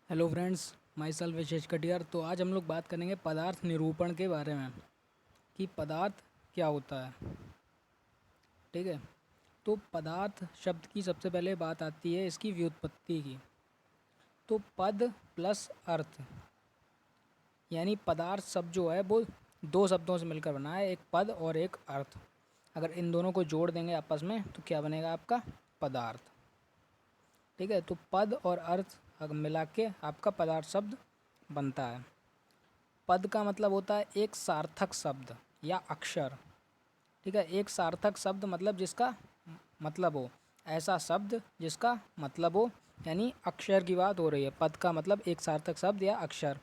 Hello friends, my self विशेष कटियार। तो आज हम लोग बात करेंगे पदार्थ निरूपण के बारे में कि पदार्थ क्या होता है। ठीक है, तो पदार्थ शब्द की सबसे पहले बात आती है इसकी व्युत्पत्ति की। तो पद प्लस अर्थ यानी पदार्थ शब्द जो है वो दो शब्दों से मिलकर बना है, एक पद और एक अर्थ। अगर इन दोनों को जोड़ देंगे आपस में तो क्या बनेगा आपका पदार्थ। ठीक है, तो पद और अर्थ अगर मिला के आपका पदार्थ शब्द बनता है। पद का मतलब होता है एक सार्थक शब्द या अक्षर। ठीक है, एक सार्थक शब्द मतलब जिसका मतलब हो, ऐसा शब्द जिसका मतलब हो, यानी अक्षर की बात हो रही है। पद का मतलब एक सार्थक शब्द या अक्षर।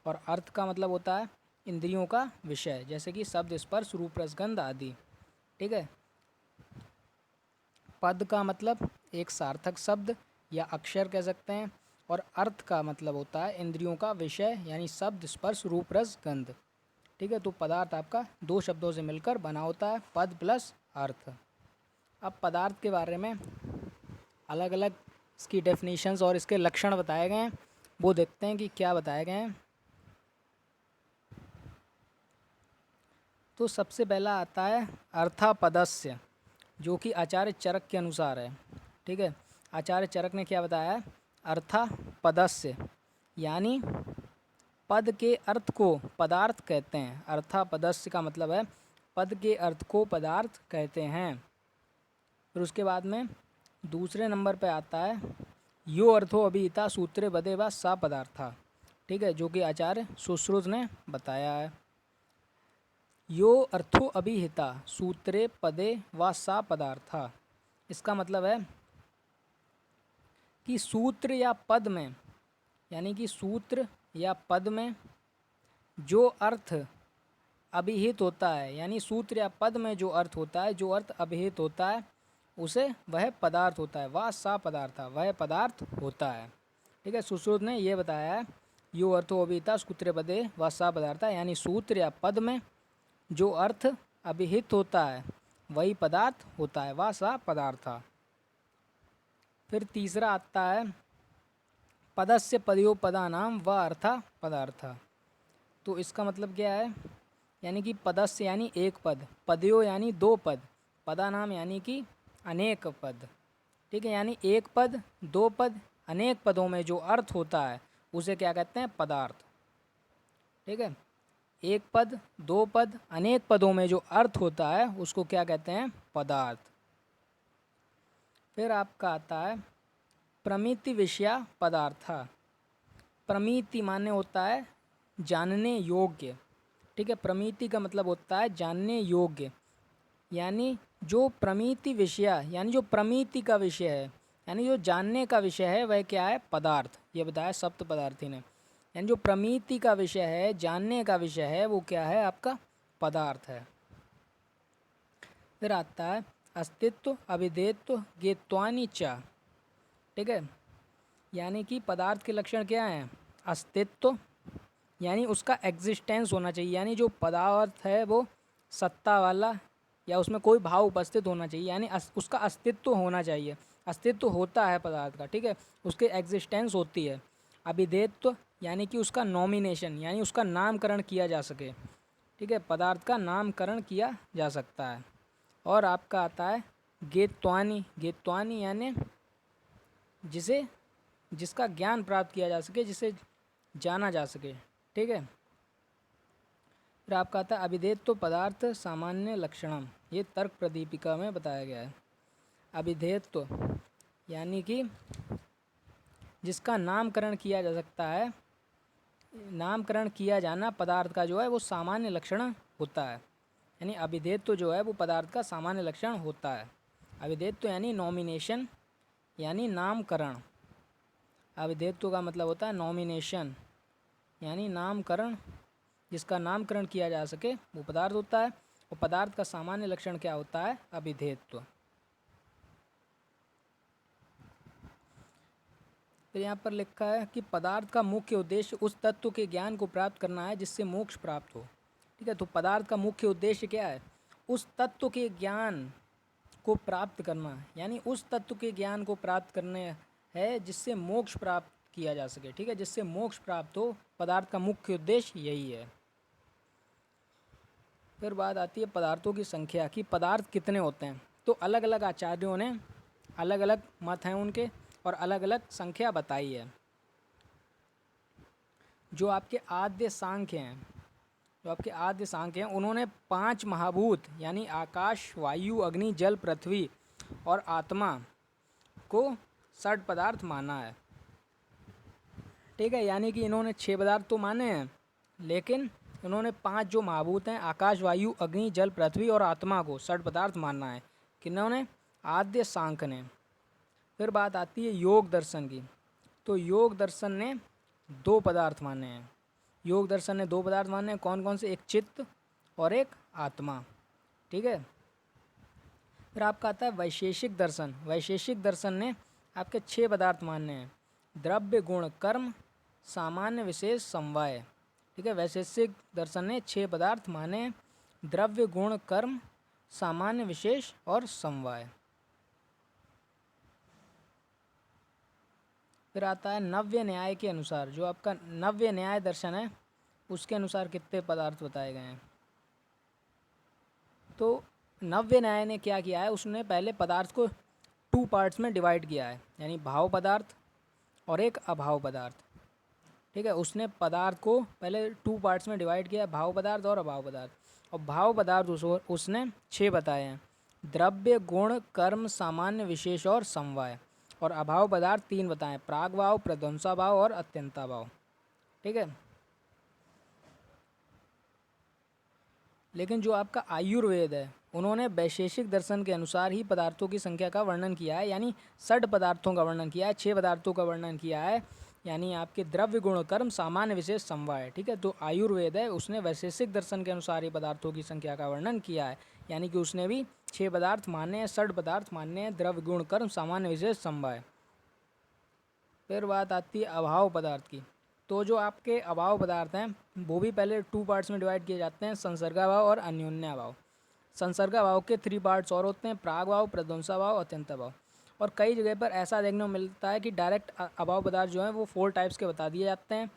और अर्थ का मतलब होता है इंद्रियों का विषय, जैसे कि शब्द, स्पर्श, रूप, रसगंध आदि। ठीक है, पद का मतलब एक सार्थक शब्द या अक्षर कह सकते हैं, और अर्थ का मतलब होता है इंद्रियों का विषय, यानी शब्द, स्पर्श, रूप, रस, गंध। ठीक है, तो पदार्थ आपका दो शब्दों से मिलकर बना होता है, पद प्लस अर्थ। अब पदार्थ के बारे में अलग अलग इसकी डेफिनेशंस और इसके लक्षण बताए गए हैं, वो देखते हैं कि क्या बताए गए हैं। तो सबसे पहला आता है अर्थापदस्य, जो कि आचार्य चरक के अनुसार है। ठीक है, आचार्य चरक ने क्या बताया है, अर्थापदस्य यानी पद के अर्थ को पदार्थ कहते हैं। अर्थापदस्य का मतलब है पद के अर्थ को पदार्थ कहते हैं। फिर उसके बाद में दूसरे नंबर पे आता है यो अर्थो अभिहिता सूत्रे बदे व सा पदार्था। ठीक है, जो कि आचार्य सुश्रुत ने बताया है। यो अर्थो अभिहिता सूत्रे पदे व सा पदार्था, इसका मतलब है कि सूत्र या पद में, यानी कि सूत्र या पद में जो अर्थ अभिहित होता है, यानी सूत्र या पद में जो अर्थ होता है, जो अर्थ अभिहित होता है, उसे वह पदार्थ होता है। वह सा पदार्थ, वह पदार्थ होता है। ठीक है, सुश्रुत ने यह बताया है, यो अर्थो अभिहिता सूत्र पदे व सा पदार्थ, यानी सूत्र या पद में जो अर्थ अभिहित होता है वही पदार्थ होता है, वह सा पदार्थ। फिर तीसरा आता है पदस्य पदयो पदानाम व अर्था पदार्थ। तो इसका मतलब क्या है, यानी कि पदस्य यानी एक पद, पदयो यानी दो पद, पदानाम यानी कि अनेक पद। ठीक है, यानी एक पद, दो पद, अनेक पदों में जो अर्थ होता है उसे क्या कहते हैं, पदार्थ। ठीक है, एक पद, दो पद, अनेक पदों में जो अर्थ होता है उसको क्या कहते हैं, पदार्थ। फिर आपका आता है प्रमिति विषया पदार्थ। प्रमिति माने होता है जानने योग्य। ठीक है, प्रमिति का मतलब होता है जानने योग्य, यानी जो प्रमिति विषय, यानी जो प्रमिति का विषय है, यानी जो जानने का विषय है वह क्या है, पदार्थ। ये बताया सप्त पदार्थी ने, यानी जो प्रमिति का विषय है, जानने का विषय है, वो क्या है, आपका पदार्थ है। फिर आता है अस्तित्व अभिधेयत्व ज्ञेत्वानि च। ठीक है, यानी कि पदार्थ के लक्षण क्या हैं, अस्तित्व यानी उसका एग्जिस्टेंस होना चाहिए, यानी जो पदार्थ है वो सत्ता वाला या उसमें कोई भाव उपस्थित होना चाहिए, यानी उसका अस्तित्व होना चाहिए। अस्तित्व होता है पदार्थ का, ठीक है, उसके एग्जिस्टेंस होती है। अभिधेयत्व यानी कि उसका नॉमिनेशन, यानी उसका नामकरण किया जा सके। ठीक है, पदार्थ का नामकरण किया जा सकता है। और आपका आता है ज्ञेत्वानि। ज्ञेत्वानि यानी जिसे, जिसका ज्ञान प्राप्त किया जा सके, जिसे जाना जा सके। ठीक है, फिर आपका आता है अभिधेयत्व पदार्थ सामान्य लक्षणम। ये तर्क प्रदीपिका में बताया गया है। अभिधेयत्व यानी कि जिसका नामकरण किया जा सकता है, नामकरण किया जाना पदार्थ का जो है वो सामान्य लक्षण होता है। यानी अभिधेयत्व जो है वो पदार्थ का सामान्य लक्षण होता है। अभिधेयत्व यानी नॉमिनेशन, यानी नामकरण। अभिधेयत्व का मतलब होता है नॉमिनेशन, यानी नामकरण, जिसका नामकरण किया जा सके वो पदार्थ होता है। और पदार्थ का सामान्य लक्षण क्या होता है, अभिधेयत्व। फिर यहाँ पर लिखा है कि पदार्थ का मुख्य उद्देश्य उस तत्व के ज्ञान को प्राप्त करना है जिससे मोक्ष प्राप्त हो। ठीक है, तो पदार्थ का मुख्य उद्देश्य क्या है, उस तत्व के ज्ञान को प्राप्त करना, यानी उस तत्व के ज्ञान को प्राप्त करने है जिससे मोक्ष प्राप्त किया जा सके, ठीक है, जिससे मोक्ष प्राप्त हो। पदार्थ का मुख्य उद्देश्य यही है। फिर बात आती है पदार्थों की संख्या कि पदार्थ कितने होते हैं। तो अलग अलग आचार्यों ने अलग अलग मत हैं उनके और अलग अलग संख्या बताई है। जो आपके आद्य सांख्य हैं उन्होंने 5 महाभूत यानी आकाश, वायु, अग्नि, जल, पृथ्वी और आत्मा को 6 पदार्थ माना है, ठीक है। यानी कि इन्होंने 6 पदार्थ तो माने हैं, लेकिन इन्होंने 5 जो महाभूत हैं आकाश, वायु, अग्नि, जल, पृथ्वी और आत्मा को 6 पदार्थ मानना है, किन्होंने? आद्य सांख्य ने। फिर बात आती है योग दर्शन की। तो योग दर्शन ने 2 पदार्थ माने हैं। योग दर्शन ने 2 पदार्थ माने हैं, कौन कौन से? एक चित्त और एक आत्मा, ठीक है। फिर आपका आता है वैशेषिक दर्शन। वैशेषिक दर्शन ने आपके 6 पदार्थ मानने हैं, द्रव्य, गुण, कर्म, सामान्य, विशेष, समवाय, ठीक है। वैशेषिक दर्शन ने 6 पदार्थ माने हैं, द्रव्य, गुण, कर्म, सामान्य, विशेष और समवाय। फिर आता है नव्य न्याय के अनुसार। जो आपका नव्य न्याय दर्शन है उसके अनुसार कितने पदार्थ बताए गए हैं। तो नव्य न्याय ने क्या किया है, उसने पहले पदार्थ को 2 पार्ट्स में डिवाइड किया है, यानी भाव पदार्थ और एक अभाव पदार्थ, ठीक है। उसने पदार्थ को पहले 2 पार्ट्स में डिवाइड किया है, भाव पदार्थ और अभाव पदार्थ। और भाव पदार्थ उसने 6 बताए हैं, द्रव्य, गुण, कर्म, सामान्य, विशेष और समवाय। और अभाव पदार्थ 3 बताएं, प्राग भाव, प्रध्वंसा भाव और अत्यंता भाव, ठीक है। लेकिन जो आपका आयुर्वेद है उन्होंने वैशेषिक दर्शन के अनुसार ही पदार्थों की संख्या का वर्णन किया है, यानी 6 पदार्थों का वर्णन किया है, 6 पदार्थों का वर्णन किया है, यानी आपके द्रव्य, गुण, कर्म, सामान्य, विशेष, समवाय, ठीक है। तो आयुर्वेद है उसने वैशेषिक दर्शन के अनुसार ही पदार्थों की संख्या का वर्णन किया है, यानी कि उसने भी 6 पदार्थ मानने हैं, 6 पदार्थ मानने हैं, द्रव्य, गुण, कर्म, सामान्य, विशेष, समवाय। फिर बात आती है अभाव पदार्थ की। तो जो आपके अभाव पदार्थ हैं वो भी पहले 2 पार्ट्स में डिवाइड किए जाते हैं, संसर्गा भाव और अन्योन्या भाव। संसर्गा भाव के 3 पार्ट्स और होते हैं, प्राग भाव, प्रध्वंसा भाव, अत्यंता भाव। और कई जगह पर ऐसा देखने को मिलता है कि डायरेक्ट अभाव पदार्थ जो हैं वो 4 टाइप्स के बता दिए जाते हैं।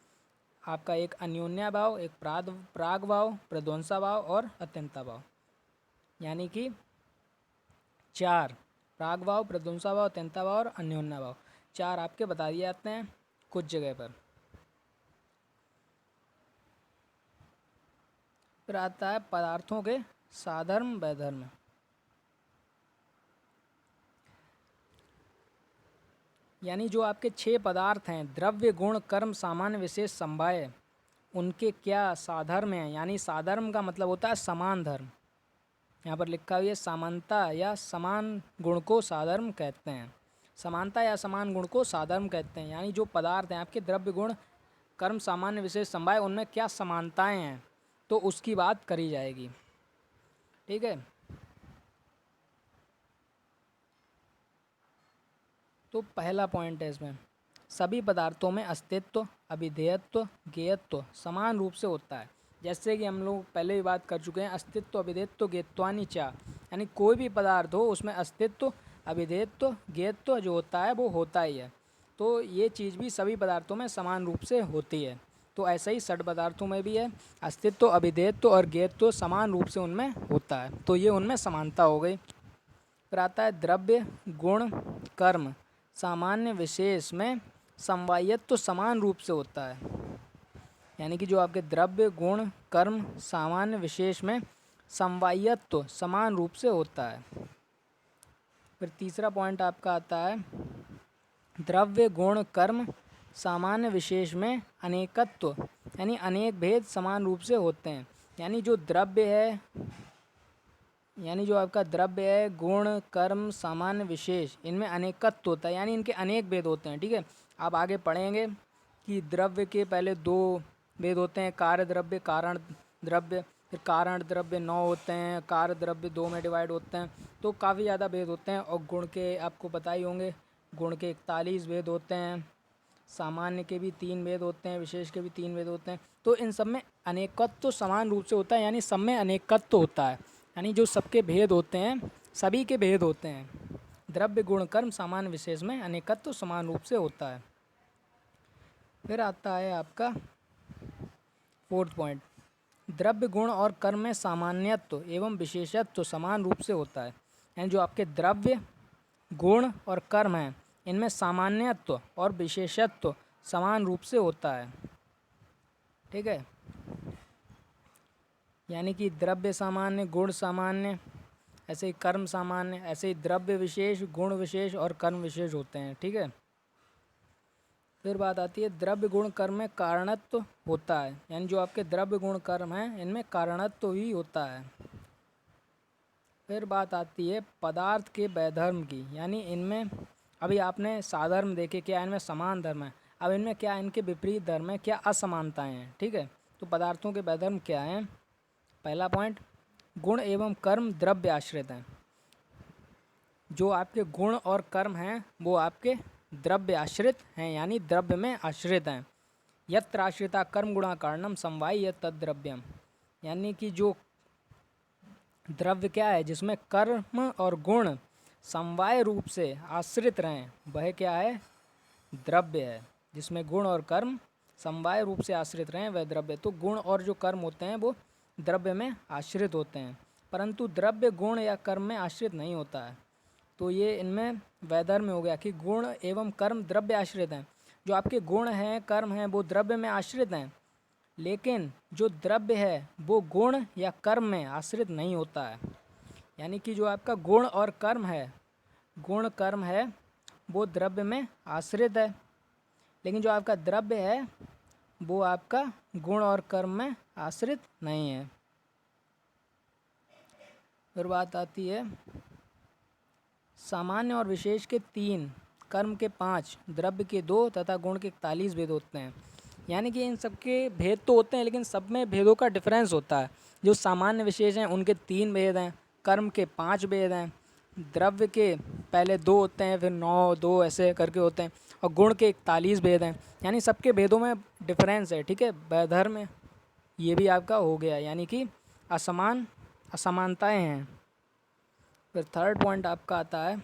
आपका एक अन्योन्या भाव, एक प्राग भाव, प्रध्वंसा भाव और अत्यंता भाव, यानी कि 4 प्राग भाव, प्रध्वंसा भाव, अत्यंता भाव और अन्योन्या भाव, 4 आपके बता दिए जाते हैं कुछ जगह पर। फिर आता है पदार्थों के साधर्म वैधर्म। यानी जो आपके 6 पदार्थ हैं, द्रव्य, गुण, कर्म, सामान्य, विशेष, समवाय, उनके क्या साधर्म हैं। यानी साधर्म का मतलब होता है समान धर्म। यहाँ पर लिखा हुआ है समानता या समान गुण को साधर्म कहते हैं। समानता या समान गुण को साधर्म कहते हैं। यानी जो पदार्थ हैं आपके द्रव्य, गुण, कर्म, सामान्य, विशेष, समवाय, उनमें क्या समानताएं हैं तो उसकी बात करी जाएगी, ठीक है। तो पहला पॉइंट है इसमें, सभी पदार्थों में अस्तित्व, अभिधेयत्व, ज्ञेयत्व समान रूप से होता है। जैसे कि हम लोग पहले भी बात कर चुके हैं, अस्तित्व, अभिधेयत्व, ज्ञेयत्वानि च, यानी कोई भी पदार्थ हो उसमें अस्तित्व, अभिधेयत्व, ज्ञेयत्व जो होता है वो होता ही है। तो ये चीज़ भी सभी पदार्थों में समान रूप से होती है। तो ऐसा ही 6 पदार्थों में भी है, अस्तित्व, अभिधेयत्व और ज्ञेयत्व समान रूप से उनमें होता है, तो ये उनमें समानता हो गई। फिर आता है द्रव्य, गुण, कर्म, सामान्य, विशेष में समवायत्व समान रूप से होता है। यानी कि जो आपके द्रव्य, गुण, कर्म, सामान्य, विशेष में समवायत्व समान रूप से होता है। फिर तीसरा पॉइंट आपका आता है द्रव्य, गुण, कर्म, सामान्य, विशेष में अनेकत्व, यानी अनेक भेद समान रूप से होते हैं। यानी जो द्रव्य है, यानी जो आपका द्रव्य है, गुण, कर्म, सामान्य, विशेष, इनमें अनेकत्व होता है, यानी इनके अनेक भेद होते हैं, ठीक है। आप आगे पढ़ेंगे कि द्रव्य के पहले 2 भेद होते हैं, कार्य द्रव्य, कारण द्रव्य। फिर कारण द्रव्य 9 होते हैं, कार्य द्रव्य 2 में डिवाइड होते हैं, तो काफ़ी ज़्यादा भेद होते हैं। और गुण के आपको पता ही होंगे, गुण के 41 भेद होते हैं, सामान्य के भी 3 भेद होते हैं, विशेष के भी 3 भेद होते हैं। तो इन सब में अनेकत्व समान रूप से होता है, यानी सब में अनेकत्व होता है, यानी जो सबके भेद होते हैं सभी के भेद होते हैं। द्रव्य, गुण, कर्म, सामान्य, विशेष में अनेकत्व समान रूप से होता है। फिर आता है आपका फोर्थ पॉइंट, द्रव्य गुण और कर्म में सामान्यत्व एवं विशेषत्व समान रूप से होता है। यानी जो आपके द्रव्य गुण और कर्म हैं इनमें सामान्यत्व और विशेषत्व समान रूप से होता है। ठीक है, यानी कि द्रव्य सामान्य, गुण सामान्य, ऐसे ही कर्म सामान्य, ऐसे ही द्रव्य विशेष, गुण विशेष और कर्म विशेष होते हैं। ठीक है, फिर बात आती है द्रव्य गुण कर्म में कारणत्व होता है। यानी जो आपके द्रव्य गुण कर्म हैं इनमें कारणत्व ही होता है। फिर बात आती है पदार्थ के वैधर्म की। यानी इनमें अभी आपने साधर्म देखे, क्या इनमें समान धर्म है, अब इनमें क्या इनके विपरीत धर्म है, क्या असमानताएं हैं। ठीक है, तो पदार्थों के वैधर्म क्या हैं। पहला पॉइंट, गुण एवं कर्म द्रव्य आश्रित हैं। जो आपके गुण और कर्म हैं वो आपके द्रव्य आश्रित हैं, यानी द्रव्य में आश्रित हैं। यत्र आश्रिता कर्म गुणा कारणम समवाय यत् तद्द्रव्यम। यानी कि जो द्रव्य क्या है जिसमें कर्म और गुण समवाय रूप से आश्रित रहें, वह क्या है, द्रव्य है। जिसमें गुण और कर्म समवाय रूप से आश्रित रहें वह द्रव्य। तो गुण और जो कर्म होते हैं वो द्रव्य में आश्रित होते हैं, परंतु द्रव्य गुण या कर्म में आश्रित नहीं होता है। तो ये इनमें वैधर्म हो गया कि गुण एवं कर्म द्रव्य आश्रित हैं। जो आपके गुण हैं कर्म हैं वो द्रव्य में आश्रित हैं, लेकिन जो द्रव्य है वो गुण या कर्म में आश्रित नहीं होता है। यानी कि जो आपका गुण और कर्म है, गुण कर्म है वो द्रव्य में आश्रित है, लेकिन जो आपका द्रव्य है वो आपका गुण और कर्म में आश्रित नहीं है। फिर बात आती है सामान्य और विशेष के 3, कर्म के 5, द्रव्य के 2 तथा गुण के 41 भेद होते हैं। यानी कि इन सब के भेद तो होते हैं लेकिन सब में भेदों का डिफरेंस होता है। जो सामान्य विशेष हैं उनके 3 भेद हैं, कर्म के 5 भेद हैं, द्रव्य के पहले 2 होते हैं, फिर 9, 2 ऐसे करके होते हैं, और गुण के 41 भेद हैं। यानी सबके भेदों में डिफरेंस है। ठीक है, वैधर्म में ये भी आपका हो गया, यानी कि असमानताएँ हैं। फिर थर्ड पॉइंट आपका आता है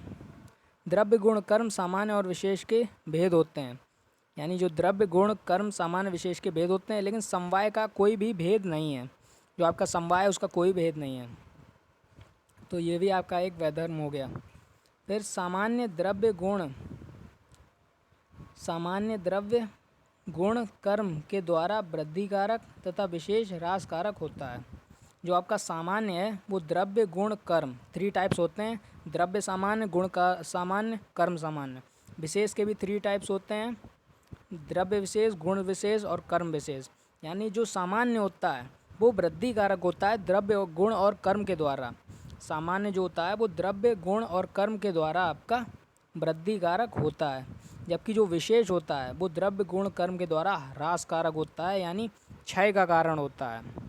द्रव्य गुण कर्म सामान्य और विशेष के भेद होते हैं। यानी जो द्रव्य गुण कर्म सामान्य विशेष के भेद होते हैं, लेकिन समवाय का कोई भी भेद नहीं है। जो आपका समवाय है उसका कोई भेद नहीं है। तो ये भी आपका एक वैधर्म हो गया। फिर सामान्य द्रव्य गुण कर्म के द्वारा वृद्धिकारक तथा विशेष ह्रासकारक होता है। जो आपका सामान्य है वो द्रव्य गुण कर्म 3 टाइप्स होते हैं, द्रव्य सामान्य, गुण का सामान्य, कर्म सामान्य। विशेष के भी 3 टाइप्स होते हैं, द्रव्य विशेष, गुण विशेष और कर्म विशेष। यानी जो सामान्य होता है वो वृद्धिकारक होता है द्रव्य गुण और कर्म के द्वारा। सामान्य जो होता है वो द्रव्य गुण और कर्म के द्वारा आपका वृद्धिकारक होता है, जबकि जो विशेष होता है वो द्रव्य गुण कर्म के द्वारा ह्रासकारक होता है, यानी क्षय का कारण होता है।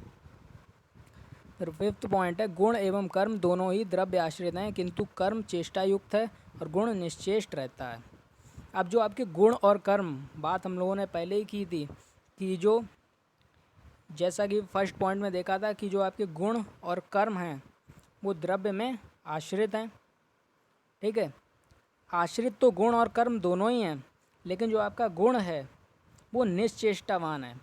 फिर फिफ्थ पॉइंट है गुण एवं कर्म दोनों ही द्रव्य आश्रित हैं, किंतु कर्म चेष्टा युक्त है और गुण निश्चेष्ट रहता है। अब जो आपके गुण और कर्म, बात हम लोगों ने पहले ही की थी कि जो जैसा कि फर्स्ट पॉइंट में देखा था कि जो आपके गुण और कर्म हैं वो द्रव्य में आश्रित हैं। ठीक है, आश्रित तो गुण और कर्म दोनों ही हैं, लेकिन जो आपका गुण है वो निश्चेष्टावान है।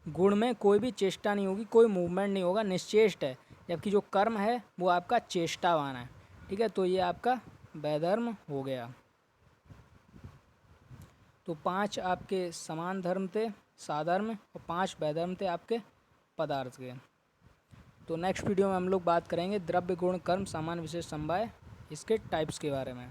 गुण में कोई भी चेष्टा नहीं होगी, कोई मूवमेंट नहीं होगा, निश्चेष्ट है, जबकि जो कर्म है वो आपका चेष्टावान है। ठीक है, तो ये आपका वैधर्म हो गया। तो 5 आपके समान धर्म थे, साधर्म, और 5 वैधर्म थे आपके पदार्थ के। तो नेक्स्ट वीडियो में हम लोग बात करेंगे द्रव्य गुण कर्म सामान्य विशेष समवाय, इसके टाइप्स के बारे में।